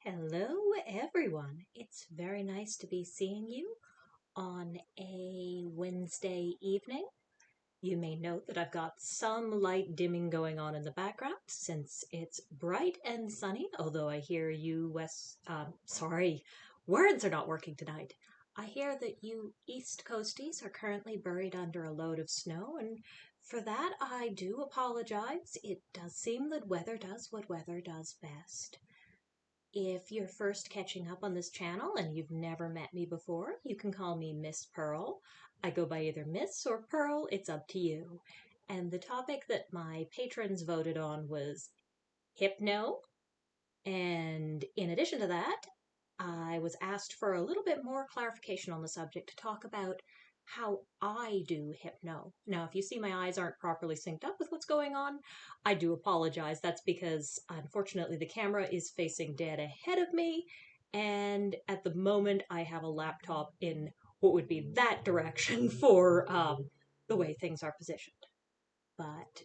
Hello, everyone. It's very nice to be seeing you on a Wednesday evening. You may note that I've got some light dimming going on in the background since it's bright and sunny, although I hear you words are not working tonight. I hear that you East Coasties are currently buried under a load of snow, and for that I do apologize. It does seem that weather does what weather does best. If you're first catching up on this channel and you've never met me before, you can call me Miss Pearl. I go by either Miss or Pearl, it's up to you. And the topic that my patrons voted on was Hypno. And in addition to that, I was asked for a little bit more clarification on the subject to talk about how I do Hypno. Now, if you see my eyes aren't properly synced up with what's going on, I do apologize. That's because, unfortunately, the camera is facing dead ahead of me, and at the moment I have a laptop in what would be that direction for the way things are positioned. But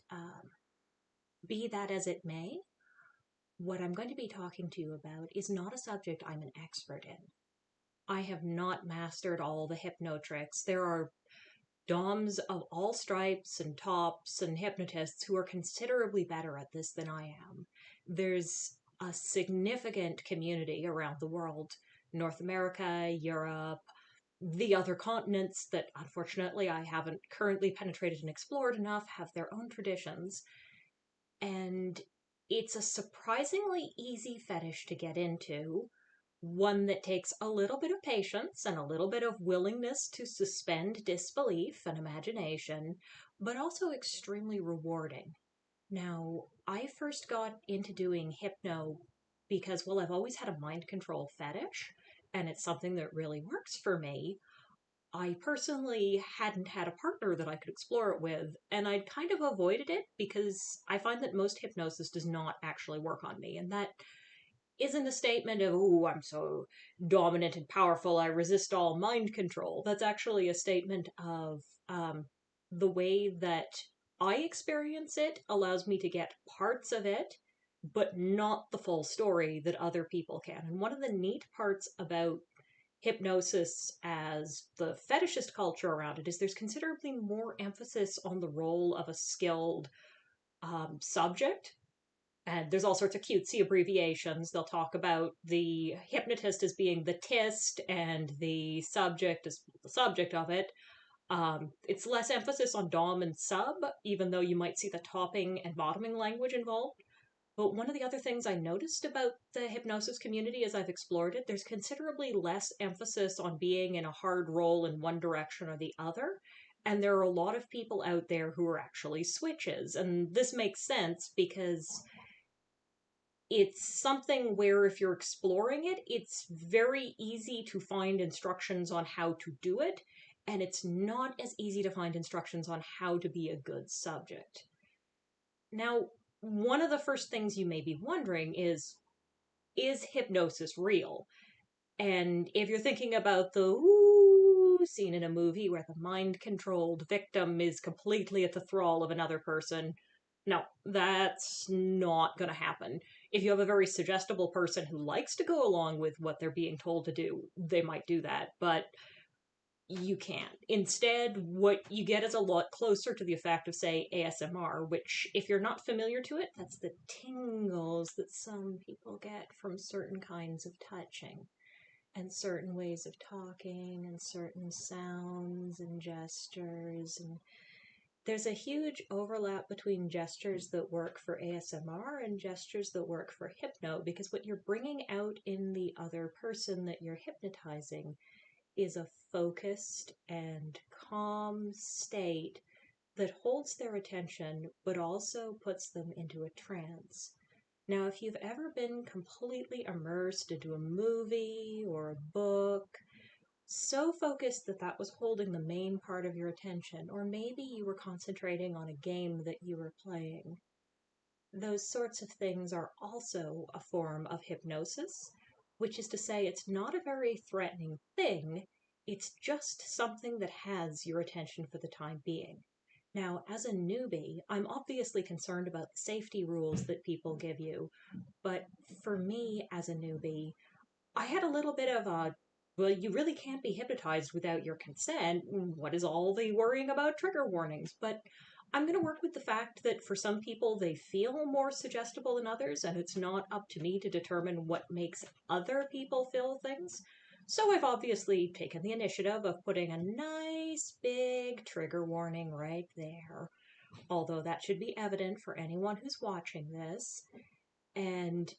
be that as it may, what I'm going to be talking to you about is not a subject I'm an expert in. I have not mastered all the hypno tricks. There are DOMs of all stripes and tops and hypnotists who are considerably better at this than I am. There's a significant community around the world, North America, Europe, the other continents that unfortunately I haven't currently penetrated and explored enough have their own traditions. And it's a surprisingly easy fetish to get into, one that takes a little bit of patience and a little bit of willingness to suspend disbelief and imagination, but also extremely rewarding. Now, I first got into doing hypno because, well, I've always had a mind control fetish, and it's something that really works for me. I personally hadn't had a partner that I could explore it with, and I'd kind of avoided it because I find that most hypnosis does not actually work on me, and that isn't a statement of, "Ooh, I'm so dominant and powerful, I resist all mind control." That's actually a statement of the way that I experience it allows me to get parts of it, but not the full story that other people can. And one of the neat parts about hypnosis as the fetishist culture around it is there's considerably more emphasis on the role of a skilled subject. And there's all sorts of cutesy abbreviations. They'll talk about the hypnotist as being the tist and the subject as the subject of it. It's less emphasis on dom and sub, even though you might see the topping and bottoming language involved. But one of the other things I noticed about the hypnosis community as I've explored it, there's considerably less emphasis on being in a hard role in one direction or the other. And there are a lot of people out there who are actually switches. And this makes sense because it's something where if you're exploring it, it's very easy to find instructions on how to do it, and it's not as easy to find instructions on how to be a good subject. Now, one of the first things you may be wondering is hypnosis real? And if you're thinking about the ooh scene in a movie where the mind-controlled victim is completely at the thrall of another person, no, that's not going to happen. If you have a very suggestible person who likes to go along with what they're being told to do, they might do that, but you can't. Instead, what you get is a lot closer to the effect of, say, ASMR, which, if you're not familiar to it, that's the tingles that some people get from certain kinds of touching and certain ways of talking and certain sounds and gestures. And there's a huge overlap between gestures that work for ASMR and gestures that work for hypno, because what you're bringing out in the other person that you're hypnotizing is a focused and calm state that holds their attention but also puts them into a trance. Now, if you've ever been completely immersed into a movie or a book, so focused that that was holding the main part of your attention, or maybe you were concentrating on a game that you were playing, those sorts of things are also a form of hypnosis, which is to say it's not a very threatening thing, it's just something that has your attention for the time being. Now, as a newbie, I'm obviously concerned about the safety rules that people give you, but for me as a newbie, I had a little bit of a, well, you really can't be hypnotized without your consent. What is all the worrying about trigger warnings? But I'm going to work with the fact that for some people, they feel more suggestible than others, and it's not up to me to determine what makes other people feel things. So I've obviously taken the initiative of putting a nice big trigger warning right there, although that should be evident for anyone who's watching this. And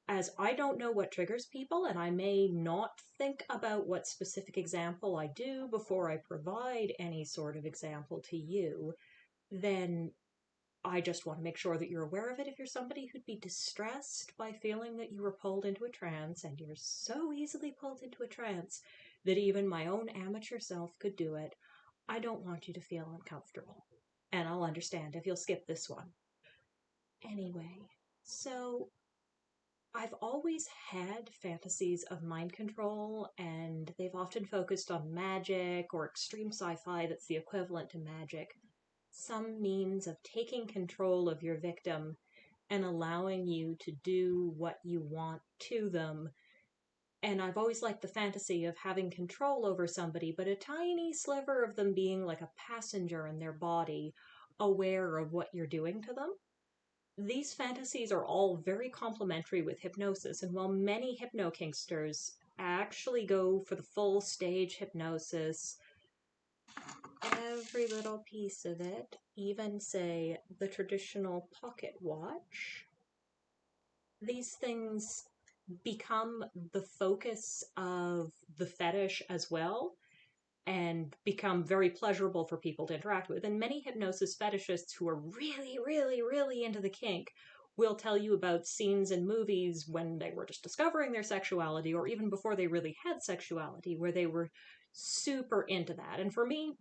as I don't know what triggers people, and I may not think about what specific example I do before I provide any sort of example to you, then I just want to make sure that you're aware of it if you're somebody who'd be distressed by feeling that you were pulled into a trance, and you're so easily pulled into a trance that even my own amateur self could do it. I don't want you to feel uncomfortable, and I'll understand if you'll skip this one. Anyway, so I've always had fantasies of mind control, and they've often focused on magic or extreme sci-fi that's the equivalent to magic. Some means of taking control of your victim and allowing you to do what you want to them. And I've always liked the fantasy of having control over somebody, but a tiny sliver of them being like a passenger in their body, aware of what you're doing to them. These fantasies are all very complementary with hypnosis, and while many hypno-kinksters actually go for the full stage hypnosis, every little piece of it, even say the traditional pocket watch, these things become the focus of the fetish as well, and become very pleasurable for people to interact with. And many hypnosis fetishists who are really, really, really into the kink will tell you about scenes in movies when they were just discovering their sexuality, or even before they really had sexuality, where they were super into that. And for me,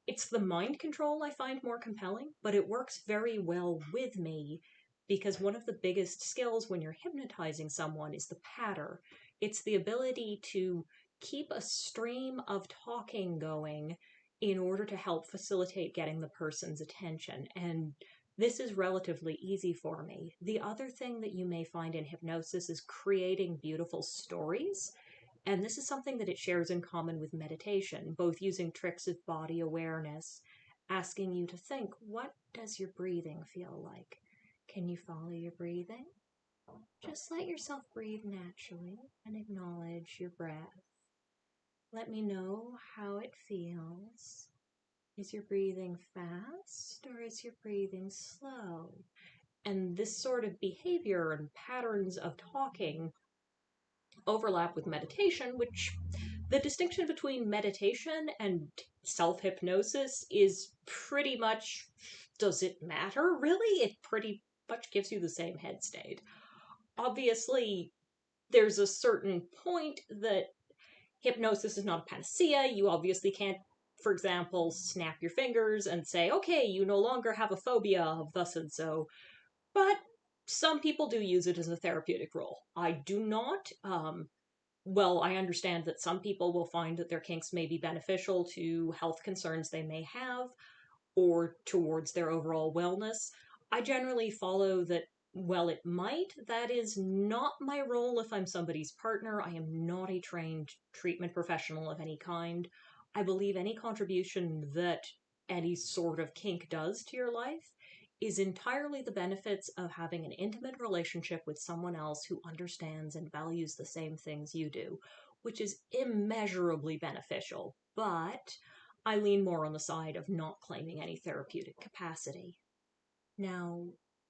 it's the mind control I find more compelling, but it works very well with me because one of the biggest skills when you're hypnotizing someone is the patter. It's the ability to keep a stream of talking going in order to help facilitate getting the person's attention. And this is relatively easy for me. The other thing that you may find in hypnosis is creating beautiful stories. And this is something that it shares in common with meditation, both using tricks of body awareness, asking you to think, what does your breathing feel like? Can you follow your breathing? Just let yourself breathe naturally and acknowledge your breath. Let me know how it feels. Is your breathing fast or is your breathing slow? And this sort of behavior and patterns of talking overlap with meditation, which the distinction between meditation and self-hypnosis is pretty much, does it matter really? It pretty much gives you the same head state. Obviously, there's a certain point that hypnosis is not a panacea. You obviously can't, for example, snap your fingers and say, okay, you no longer have a phobia of thus and so. But some people do use it as a therapeutic role. I do not. Well, I understand that some people will find that their kinks may be beneficial to health concerns they may have or towards their overall wellness. I generally follow that, well, it might. That is not my role if I'm somebody's partner. I am not a trained treatment professional of any kind. I believe any contribution that any sort of kink does to your life is entirely the benefits of having an intimate relationship with someone else who understands and values the same things you do, which is immeasurably beneficial. But I lean more on the side of not claiming any therapeutic capacity. Now,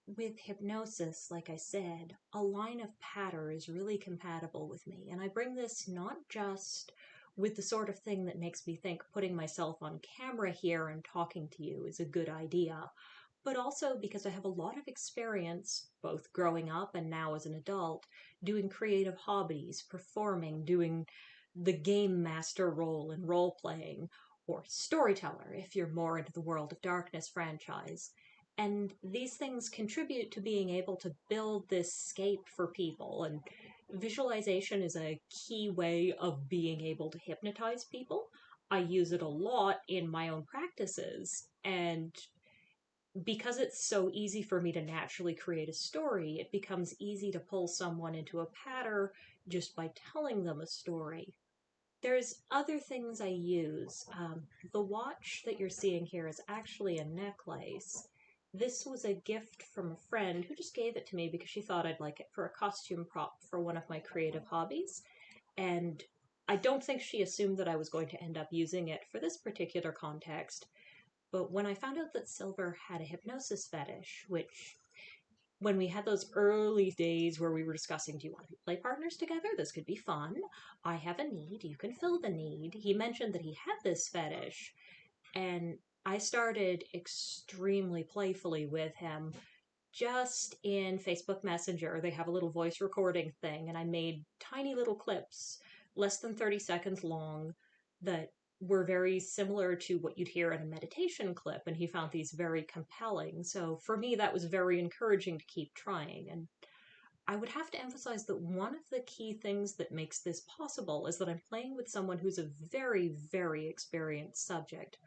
with hypnosis, like I said, a line of patter is really compatible with me, and I bring this not just with the sort of thing that makes me think putting myself on camera here and talking to you is a good idea, but also because I have a lot of experience, both growing up and now as an adult, doing creative hobbies, performing, doing the game master role in role playing, or storyteller if you're more into the World of Darkness franchise. And these things contribute to being able to build this scape for people, and visualization is a key way of being able to hypnotize people. I use it a lot in my own practices, And because it's so easy for me to naturally create a story, it becomes easy to pull someone into a pattern just by telling them a story. There's other things I use. The watch that you're seeing here is actually a necklace. This was a gift from a friend who just gave it to me because she thought I'd like it for a costume prop for one of my creative hobbies. And I don't think she assumed that I was going to end up using it for this particular context. But when I found out that Silver had a hypnosis fetish, which when we had those early days where we were discussing, do you want to be play partners together? This could be fun. I have a need. You can fill the need. He mentioned that he had this fetish, and I started extremely playfully with him. Just in Facebook Messenger, they have a little voice recording thing, and I made tiny little clips, less than 30 seconds long, that were very similar to what you'd hear in a meditation clip, and he found these very compelling. So for me, that was very encouraging to keep trying. And I would have to emphasize that one of the key things that makes this possible is that I'm playing with someone who's a very, very experienced subject.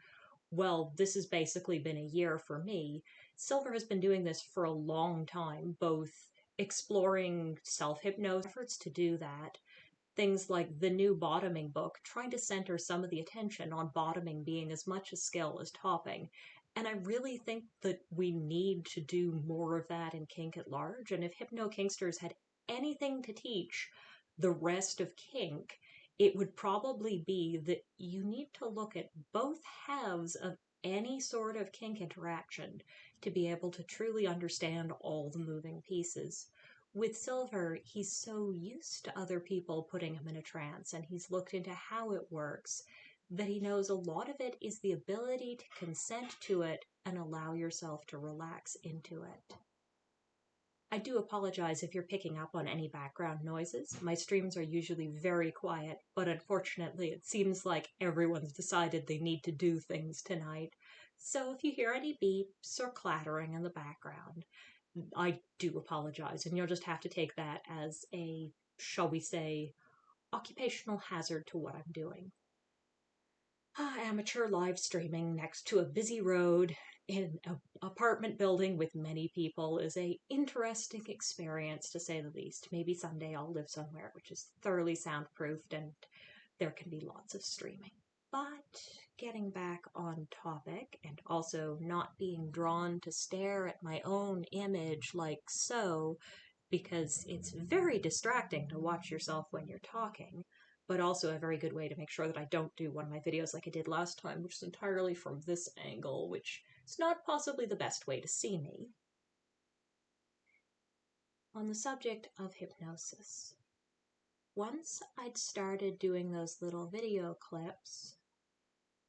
Well, this has basically been a year for me. Silver has been doing this for a long time, both exploring self-hypnosis efforts to do that, things like the new bottoming book, trying to center some of the attention on bottoming being as much a skill as topping. And I really think that we need to do more of that in kink at large. And if hypno kinksters had anything to teach the rest of kink, it would probably be that you need to look at both halves of any sort of kink interaction to be able to truly understand all the moving pieces. With Silver, he's so used to other people putting him in a trance, and he's looked into how it works, that he knows a lot of it is the ability to consent to it and allow yourself to relax into it. I do apologize if you're picking up on any background noises. My streams are usually very quiet, but unfortunately it seems like everyone's decided they need to do things tonight. So if you hear any beeps or clattering in the background, I do apologize, and you'll just have to take that as a, shall we say, occupational hazard to what I'm doing. Amateur live streaming next to a busy road in an apartment building with many people is a interesting experience, to say the least. Maybe someday I'll live somewhere which is thoroughly soundproofed and there can be lots of streaming. But getting back on topic, and also not being drawn to stare at my own image like so, because it's very distracting to watch yourself when you're talking, but also a very good way to make sure that I don't do one of my videos like I did last time, which is entirely from this angle, which is not possibly the best way to see me. On the subject of hypnosis, once I'd started doing those little video clips,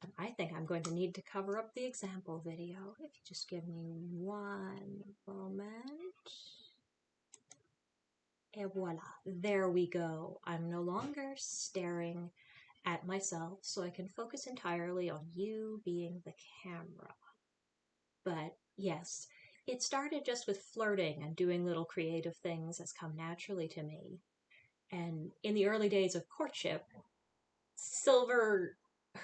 and I think I'm going to need to cover up the example video. If you just give me one moment. Et voila, there we go. I'm no longer staring at myself, so I can focus entirely on you being the camera. But yes, it started just with flirting and doing little creative things as come naturally to me. And in the early days of courtship, Silver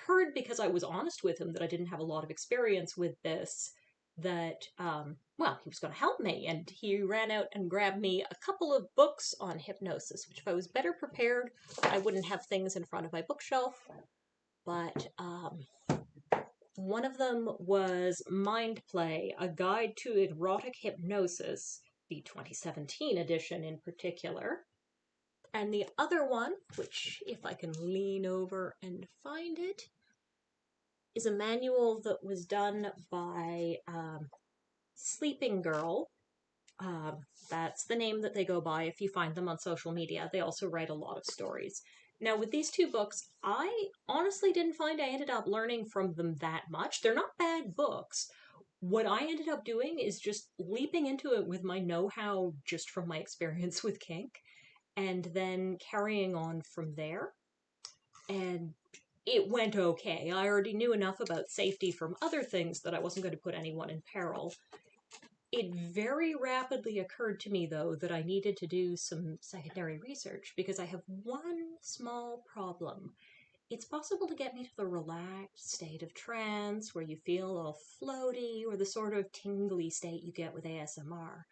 heard, because I was honest with him that I didn't have a lot of experience with this, that, well, he was going to help me, and he ran out and grabbed me a couple of books on hypnosis, which if I was better prepared, I wouldn't have things in front of my bookshelf. But one of them was Mind Play, A Guide to Erotic Hypnosis, the 2017 edition in particular. And the other one, which if I can lean over and find it, is a manual that was done by Sleeping Girl. That's the name that they go by if you find them on social media. They also write a lot of stories. Now, with these two books, I honestly didn't find I ended up learning from them that much. They're not bad books. What I ended up doing is just leaping into it with my know-how just from my experience with kink, and then carrying on from there. And it went okay. I already knew enough about safety from other things that I wasn't going to put anyone in peril. It very rapidly occurred to me, though, that I needed to do some secondary research, because I have one small problem. it's possible to get me to the relaxed state of trance where you feel all floaty, or the sort of tingly state you get with ASMR.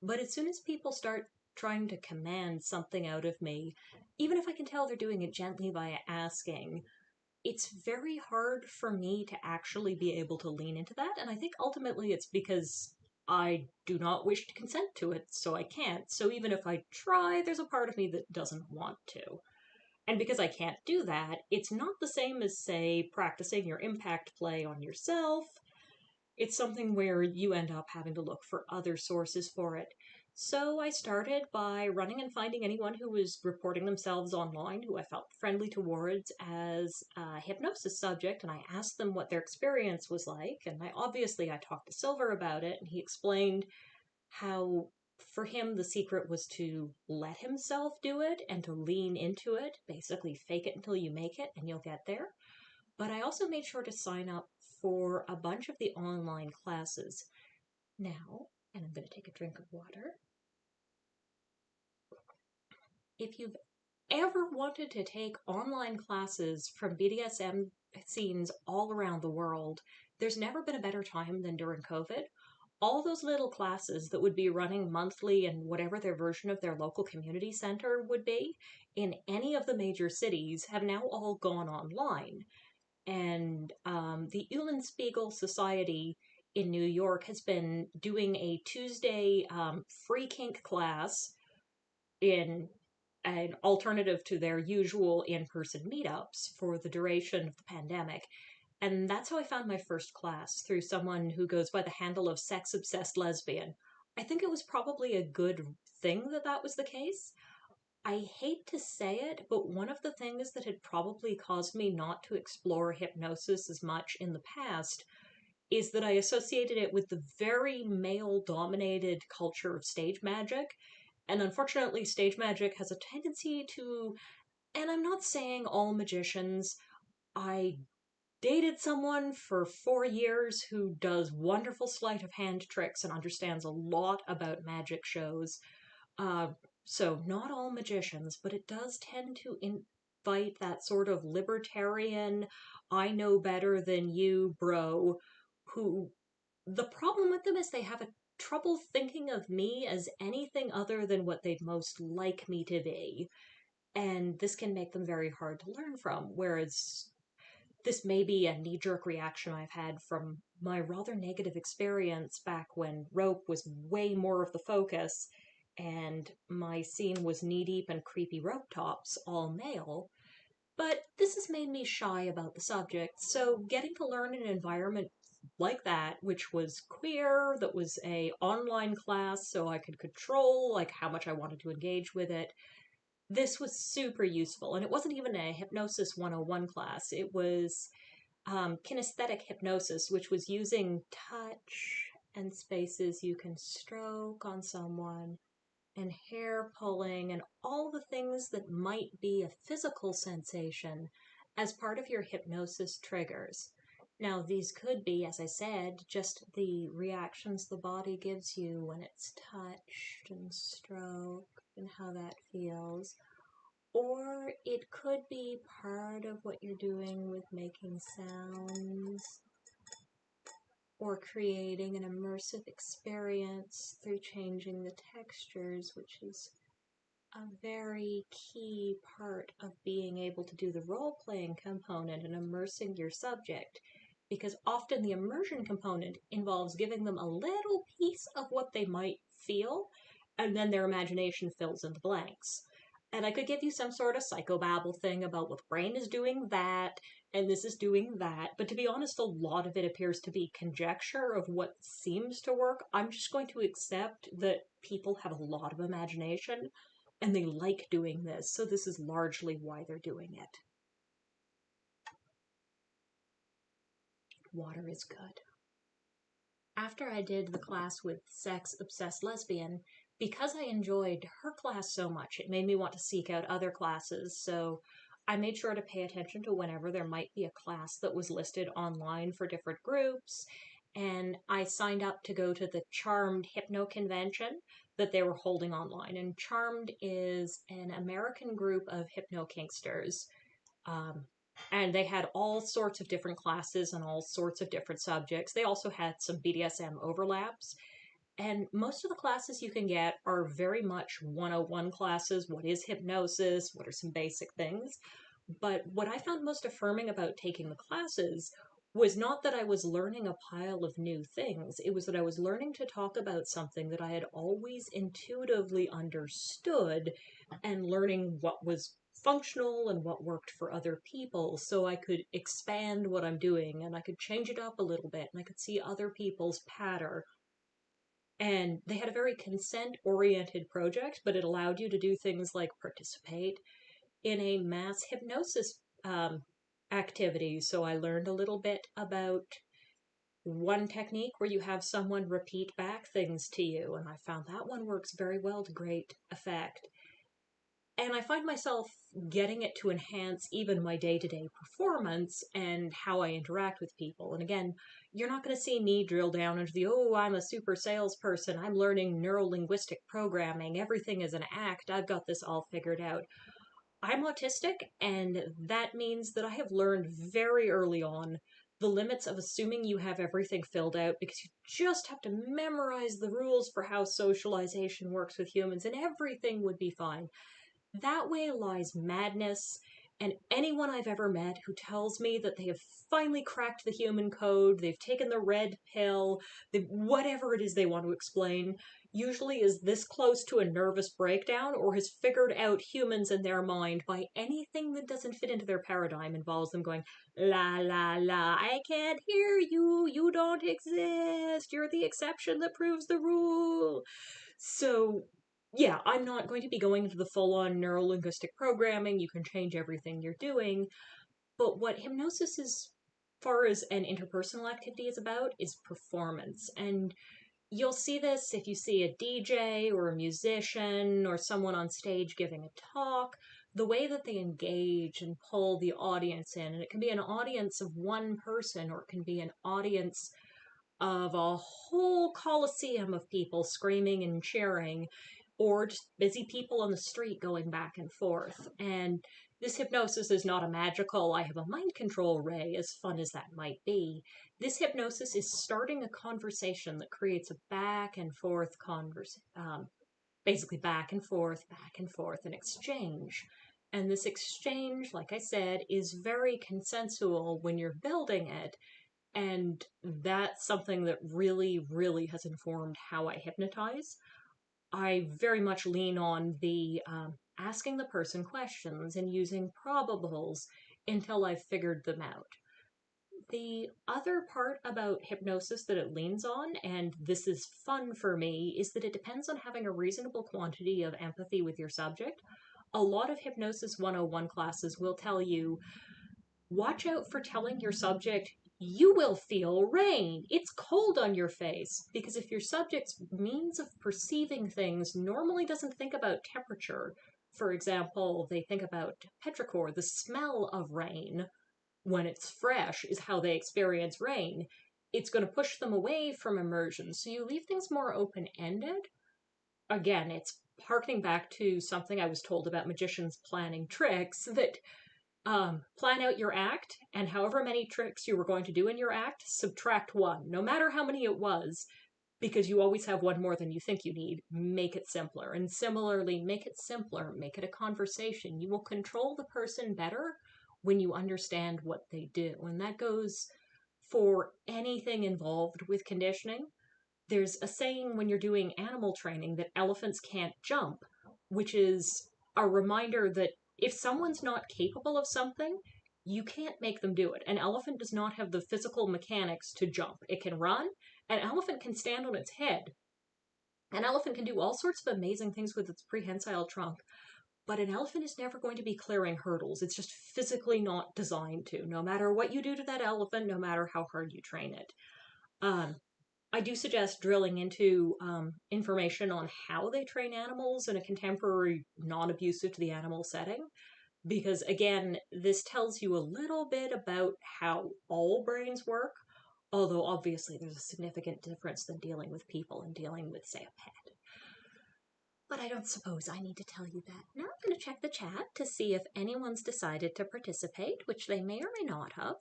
But as soon as people start trying to command something out of me, even if I can tell they're doing it gently by asking, it's very hard for me to actually be able to lean into that. And I think ultimately it's because I do not wish to consent to it, so I can't. So even if I try, there's a part of me that doesn't want to. And because I can't do that, it's not the same as, say, practicing your impact play on yourself. It's something where you end up having to look for other sources for it. So I started by running and finding anyone who was reporting themselves online who I felt friendly towards as a hypnosis subject, and I asked them what their experience was like. And I talked to Silver about it, and he explained how for him the secret was to let himself do it and to lean into it, basically fake it until you make it and you'll get there. But I also made sure to sign up for a bunch of the online classes. Now, and I'm going to take a drink of water. If you've ever wanted to take online classes from BDSM scenes all around the world, there's never been a better time than during COVID. All those little classes that would be running monthly in whatever their version of their local community center would be in any of the major cities have now all gone online. And the Eulenspiegel Society in New York has been doing a Tuesday free kink class in an alternative to their usual in-person meetups for the duration of the pandemic. And that's how I found my first class, through someone who goes by the handle of Sex Obsessed Lesbian. I think it was probably a good thing that that was the case. I hate to say it, but one of the things that had probably caused me not to explore hypnosis as much in the past is that I associated it with the very male-dominated culture of stage magic. And unfortunately, stage magic has a tendency to, and I'm not saying all magicians, I dated someone for 4 years who does wonderful sleight of hand tricks and understands a lot about magic shows. Uh, so not all magicians, but it does tend to invite that sort of libertarian, I know better than you, bro, who the problem with them is they have a trouble thinking of me as anything other than what they'd most like me to be. And this can make them very hard to learn from, whereas this may be a knee-jerk reaction I've had from my rather negative experience back when rope was way more of the focus and my scene was knee-deep in creepy rope tops, all male. But this has made me shy about the subject, so getting to learn in an environment like that, which was queer, that was a online class so I could control like how much I wanted to engage with it, this was super useful. And it wasn't even a Hypnosis 101 class. It was Kinesthetic Hypnosis, which was using touch and spaces you can stroke on someone, and hair pulling, and all the things that might be a physical sensation as part of your hypnosis triggers. Now, these could be, as I said, just the reactions the body gives you when it's touched and stroked and how that feels. Or it could be part of what you're doing with making sounds or creating an immersive experience through changing the textures, which is a very key part of being able to do the role-playing component and immersing your subject, because often the immersion component involves giving them a little piece of what they might feel, and then their imagination fills in the blanks. And I could give you some sort of psychobabble thing about what the brain is doing that, and this is doing that, but to be honest, a lot of it appears to be conjecture of what seems to work. I'm just going to accept that people have a lot of imagination, and they like doing this, so this is largely why they're doing it. Water is good. After I did the class with Sex Obsessed Lesbian, because I enjoyed her class so much, it made me want to seek out other classes, so I made sure to pay attention to whenever there might be a class that was listed online for different groups, and I signed up to go to the Charmed Hypno Convention that they were holding online. And Charmed is an American group of hypno kinksters. And they had all sorts of different classes and all sorts of different subjects. They also had some BDSM overlaps. And most of the classes you can get are very much 101 classes. What is hypnosis? What are some basic things? But what I found most affirming about taking the classes was not that I was learning a pile of new things. It was that I was learning to talk about something that I had always intuitively understood and learning what was functional and what worked for other people so I could expand what I'm doing and I could change it up a little bit and I could see other people's pattern. And they had a very consent oriented project, but it allowed you to do things like participate in a mass hypnosis activity. So I learned a little bit about one technique where you have someone repeat back things to you, and I found that one works very well to great effect. And I find myself getting it to enhance even my day-to-day performance and how I interact with people. And again, you're not going to see me drill down into the, oh, I'm a super salesperson, I'm learning neurolinguistic programming, everything is an act, I've got this all figured out. I'm autistic, and that means that I have learned very early on the limits of assuming you have everything filled out because you just have to memorize the rules for how socialization works with humans and everything would be fine. That way lies madness, and anyone I've ever met who tells me that they have finally cracked the human code, they've taken the red pill, whatever it is they want to explain, usually is this close to a nervous breakdown or has figured out humans in their mind by anything that doesn't fit into their paradigm involves them going, la la la, I can't hear you, you don't exist, you're the exception that proves the rule. So yeah, I'm not going to be going into the full-on neurolinguistic programming, you can change everything you're doing, but what hypnosis is, far as an interpersonal activity is about, is performance. And you'll see this if you see a DJ or a musician or someone on stage giving a talk, the way that they engage and pull the audience in. And it can be an audience of one person or it can be an audience of a whole coliseum of people screaming and cheering, or just busy people on the street going back and forth. And this hypnosis is not a magical, I have a mind control ray, as fun as that might be. This hypnosis is starting a conversation that creates a back and forth basically back and forth, an exchange. And this exchange, like I said, is very consensual when you're building it. And that's something that really, really has informed how I hypnotize. I very much lean on the asking the person questions and using probables until I've figured them out. The other part about hypnosis that it leans on, and this is fun for me, is that it depends on having a reasonable quantity of empathy with your subject. A lot of Hypnosis 101 classes will tell you, watch out for telling your subject, you will feel rain. It's cold on your face. Because if your subject's means of perceiving things normally doesn't think about temperature, for example, they think about petrichor, the smell of rain, when it's fresh is how they experience rain, it's going to push them away from immersion. So you leave things more open-ended. Again, it's harkening back to something I was told about magicians planning tricks, that plan out your act, and however many tricks you were going to do in your act, subtract one, no matter how many it was, because you always have one more than you think you need. Make it simpler. And similarly, make it simpler. Make it a conversation. You will control the person better when you understand what they do. And that goes for anything involved with conditioning. There's a saying when you're doing animal training that elephants can't jump, which is a reminder that if someone's not capable of something, you can't make them do it. An elephant does not have the physical mechanics to jump. It can run. An elephant can stand on its head. An elephant can do all sorts of amazing things with its prehensile trunk. But an elephant is never going to be clearing hurdles. It's just physically not designed to, no matter what you do to that elephant, no matter how hard you train it. I do suggest drilling into information on how they train animals in a contemporary, non-abusive to the animal setting, because again, this tells you a little bit about how all brains work, although obviously there's a significant difference than dealing with people and dealing with, say, a pet. But I don't suppose I need to tell you that. Now I'm going to check the chat to see if anyone's decided to participate, which they may or may not have,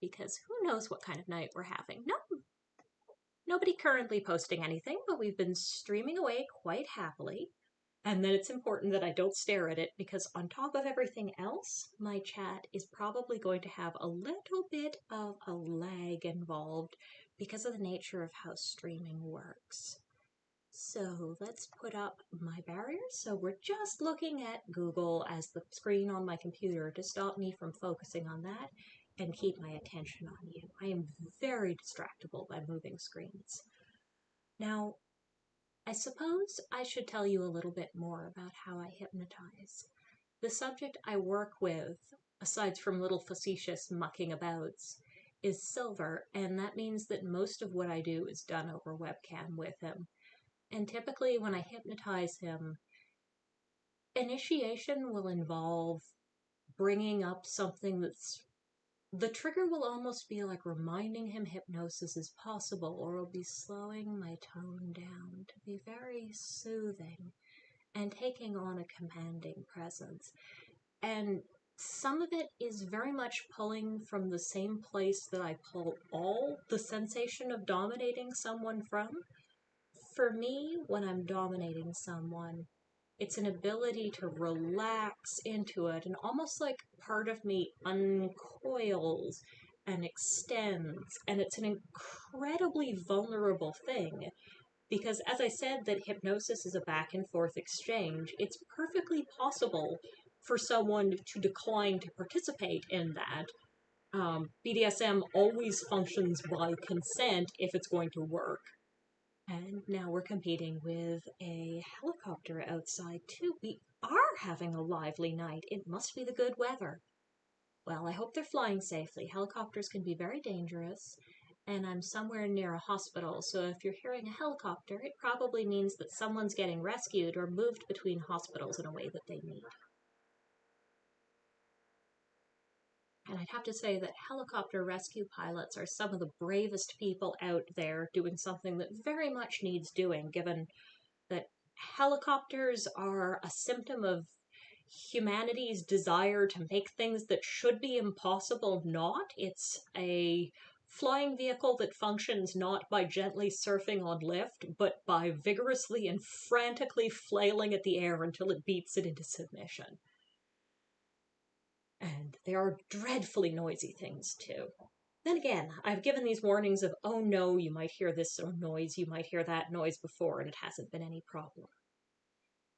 because who knows what kind of night we're having. No, nobody currently posting anything, but we've been streaming away quite happily. And then it's important that I don't stare at it, because on top of everything else, my chat is probably going to have a little bit of a lag involved because of the nature of how streaming works. So let's put up my barrier. So we're just looking at Google as the screen on my computer to stop me from focusing on that and keep my attention on you. I am very distractible by moving screens. Now, I suppose I should tell you a little bit more about how I hypnotize. The subject I work with, aside from little facetious mucking abouts, is Silver, and that means that most of what I do is done over webcam with him. And typically when I hypnotize him, initiation will involve bringing up something that's, the trigger will almost be like reminding him hypnosis is possible, or will be slowing my tone down to be very soothing and taking on a commanding presence. And some of it is very much pulling from the same place that I pull all the sensation of dominating someone from. For me, when I'm dominating someone, it's an ability to relax into it, and almost like part of me uncoils and extends, and it's an incredibly vulnerable thing, because as I said that hypnosis is a back and forth exchange, it's perfectly possible for someone to decline to participate in that. BDSM always functions by consent if it's going to work. And now we're competing with a helicopter outside, too. We are having a lively night. It must be the good weather. Well, I hope they're flying safely. Helicopters can be very dangerous, and I'm somewhere near a hospital, so if you're hearing a helicopter, it probably means that someone's getting rescued or moved between hospitals in a way that they need. And I'd have to say that helicopter rescue pilots are some of the bravest people out there doing something that very much needs doing, given that helicopters are a symptom of humanity's desire to make things that should be impossible not. It's a flying vehicle that functions not by gently surfing on lift, but by vigorously and frantically flailing at the air until it beats it into submission. And they are dreadfully noisy things, too. Then again, I've given these warnings of, oh no, you might hear this noise, you might hear that noise before, and it hasn't been any problem.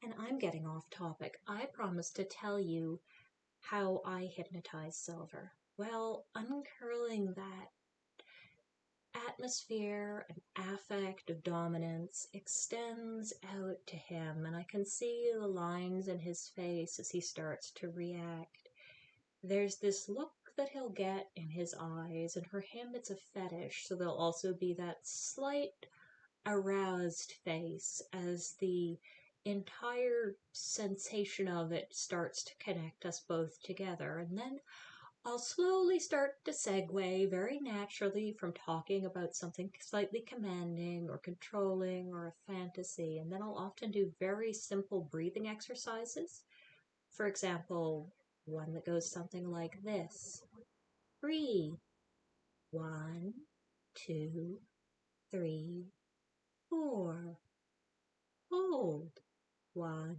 And I'm getting off topic. I promised to tell you how I hypnotize Silver. Well, uncurling that atmosphere and affect of dominance extends out to him, and I can see the lines in his face as he starts to react. There's this look that he'll get in his eyes, and for him it's a fetish, so there'll also be that slight aroused face as the entire sensation of it starts to connect us both together. And then I'll slowly start to segue very naturally from talking about something slightly commanding or controlling or a fantasy, and then I'll often do very simple breathing exercises. For example, one that goes something like this. Breathe. 1, 2, 3, 4. Hold. 1,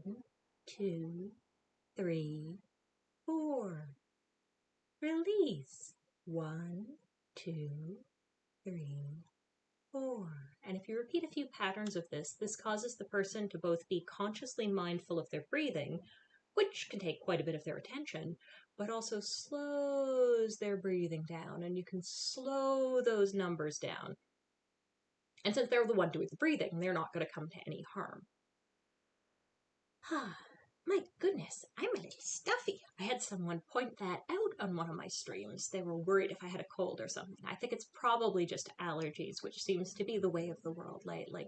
2, 3, 4. Release. 1, 2, 3, 4. And if you repeat a few patterns of this causes the person to both be consciously mindful of their breathing, which can take quite a bit of their attention, but also slows their breathing down, and you can slow those numbers down. And since they're the one doing the breathing, they're not going to come to any harm. My goodness, I'm a little stuffy. I had someone point that out on one of my streams. They were worried if I had a cold or something. I think it's probably just allergies, which seems to be the way of the world lately.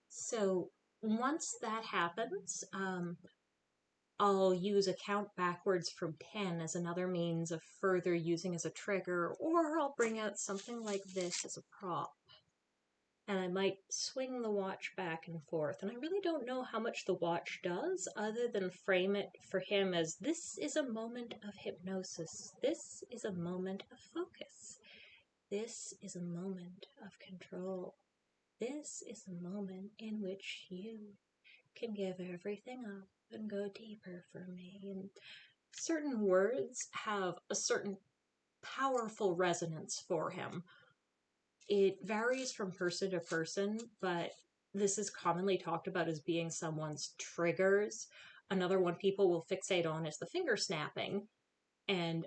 So once that happens, I'll use a count backwards from 10 as another means of further using as a trigger, or I'll bring out something like this as a prop. and I might swing the watch back and forth. And I really don't know how much the watch does other than frame it for him as this is a moment of hypnosis. This is a moment of focus. This is a moment of control. This is a moment in which you can give everything up and go deeper for me. And certain words have a certain powerful resonance for him. It varies from person to person, but this is commonly talked about as being someone's triggers. Another one people will fixate on is the finger snapping, and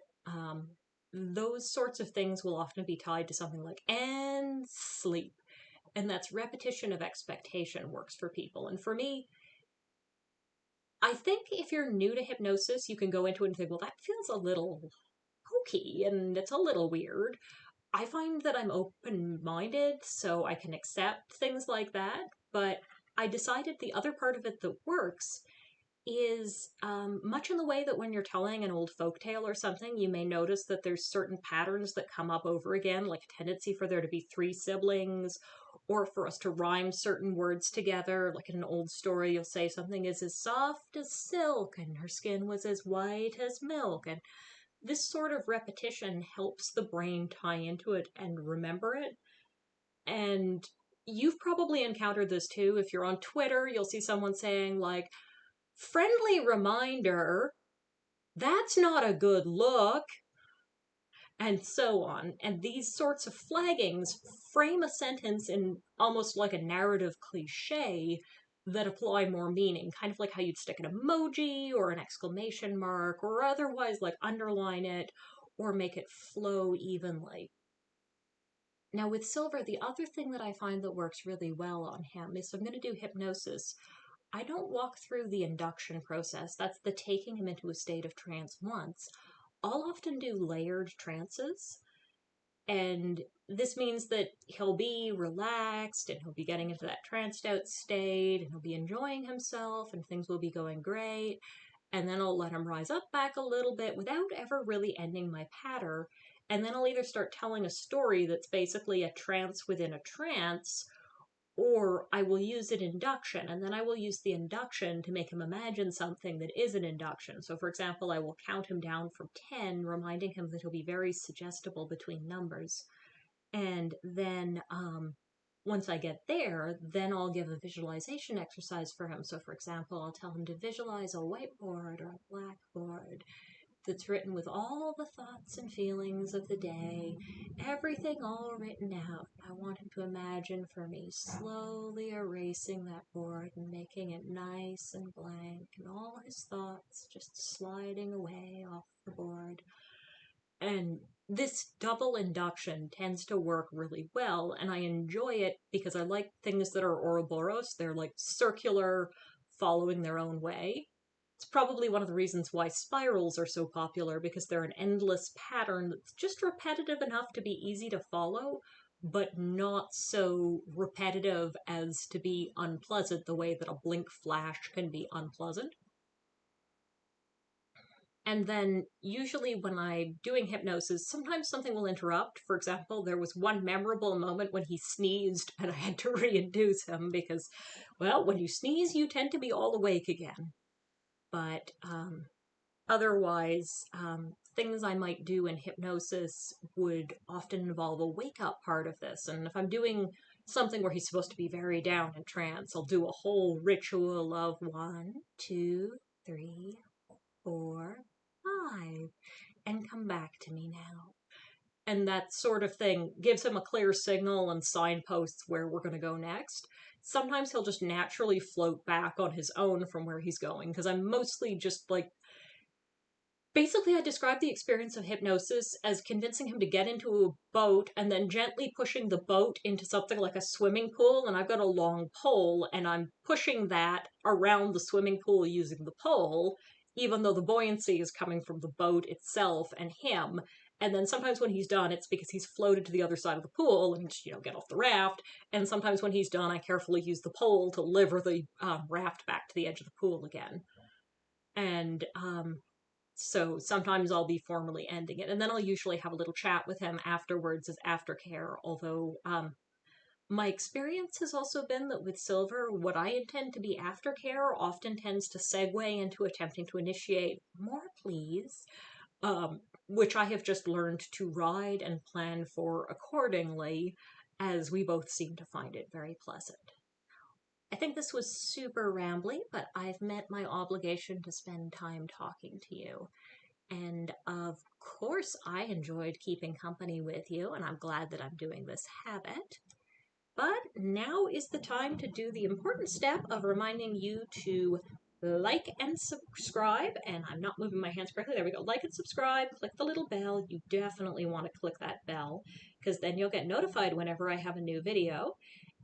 those sorts of things will often be tied to something like and sleep, and that's repetition of expectation works for people. And for me, I think if you're new to hypnosis, you can go into it and think, well, that feels a little hokey and it's a little weird. I find that I'm open-minded, so I can accept things like that, but I decided the other part of it that works is much in the way that when you're telling an old folktale or something, you may notice that there's certain patterns that come up over again, like a tendency for there to be 3 siblings, or for us to rhyme certain words together. Like in an old story, you'll say something is as soft as silk, and her skin was as white as milk, and this sort of repetition helps the brain tie into it and remember it. And you've probably encountered this too. If you're on Twitter, you'll see someone saying, like, friendly reminder, that's not a good look, and so on. And these sorts of flaggings frame a sentence in almost like a narrative cliche that apply more meaning, kind of like how you'd stick an emoji or an exclamation mark or otherwise like underline it or make it flow evenly. Now with Silver, the other thing that I find that works really well on him is, if I'm going to do hypnosis, I don't walk through the induction process. That's the taking him into a state of trance once. I'll often do layered trances, and this means that he'll be relaxed and he'll be getting into that tranced out state and he'll be enjoying himself and things will be going great. And then I'll let him rise up back a little bit without ever really ending my patter. And then I'll either start telling a story that's basically a trance within a trance, or I will use an induction, and then I will use the induction to make him imagine something that is an induction. So for example, I will count him down from 10, reminding him that he'll be very suggestible between numbers. And then once I get there, then I'll give a visualization exercise for him. So for example, I'll tell him to visualize a whiteboard or a blackboard that's written with all the thoughts and feelings of the day, everything all written out. I want him to imagine for me slowly erasing that board and making it nice and blank, and all his thoughts just sliding away off the board. And this double induction tends to work really well, and I enjoy it because I like things that are Ouroboros. They're like circular, following their own way. It's probably one of the reasons why spirals are so popular, because they're an endless pattern that's just repetitive enough to be easy to follow, but not so repetitive as to be unpleasant the way that a blink flash can be unpleasant. And then usually when I'm doing hypnosis, sometimes something will interrupt. For example, there was one memorable moment when he sneezed and I had to reinduce him because, well, when you sneeze, you tend to be all awake again. But otherwise, things I might do in hypnosis would often involve a wake-up part of this. And if I'm doing something where he's supposed to be very down in trance, I'll do a whole ritual of 1, 2, 3, 4, 5, and come back to me now. And that sort of thing gives him a clear signal and signposts where we're going to go next. Sometimes he'll just naturally float back on his own from where he's going, because I'm mostly just like, basically, I describe the experience of hypnosis as convincing him to get into a boat and then gently pushing the boat into something like a swimming pool. And I've got a long pole and I'm pushing that around the swimming pool using the pole, even though the buoyancy is coming from the boat itself and him. And then sometimes when he's done, it's because he's floated to the other side of the pool and, get off the raft. And sometimes when he's done, I carefully use the pole to lever the raft back to the edge of the pool again. And so sometimes I'll be formally ending it, and then I'll usually have a little chat with him afterwards as aftercare, although My experience has also been that with silver, what I intend to be aftercare often tends to segue into attempting to initiate more please, which I have just learned to ride and plan for accordingly, as we both seem to find it very pleasant. I think this was super rambly, but I've met my obligation to spend time talking to you. And of course, I enjoyed keeping company with you, and I'm glad that I'm doing this habit. But now is the time to do the important step of reminding you to like and subscribe. And I'm not moving my hands correctly. There we go. Like and subscribe. Click the little bell. You definitely want to click that bell because then you'll get notified whenever I have a new video.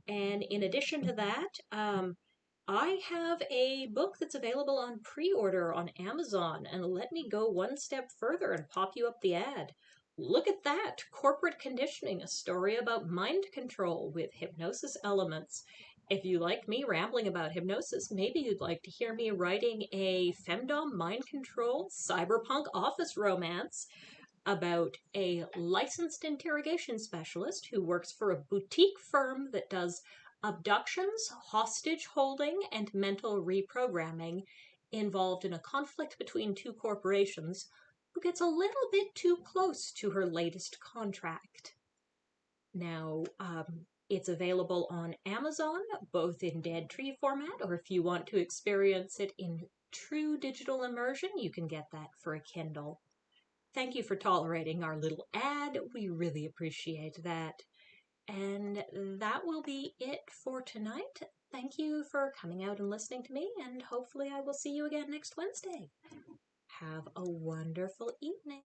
And in addition to that, I have a book that's available on pre-order on Amazon. And let me go one step further and pop you up the ad. Look at that! Corporate Conditioning, a story about mind control with hypnosis elements. If you like me rambling about hypnosis, maybe you'd like to hear me writing a femdom mind control cyberpunk office romance about a licensed interrogation specialist who works for a boutique firm that does abductions, hostage holding, and mental reprogramming involved in a conflict between two corporations who gets a little bit too close to her latest contract. Now, it's available on Amazon, both in dead tree format, or if you want to experience it in true digital immersion, you can get that for a Kindle. Thank you for tolerating our little ad. We really appreciate that. And that will be it for tonight. Thank you for coming out and listening to me, and hopefully I will see you again next Wednesday. Have a wonderful evening.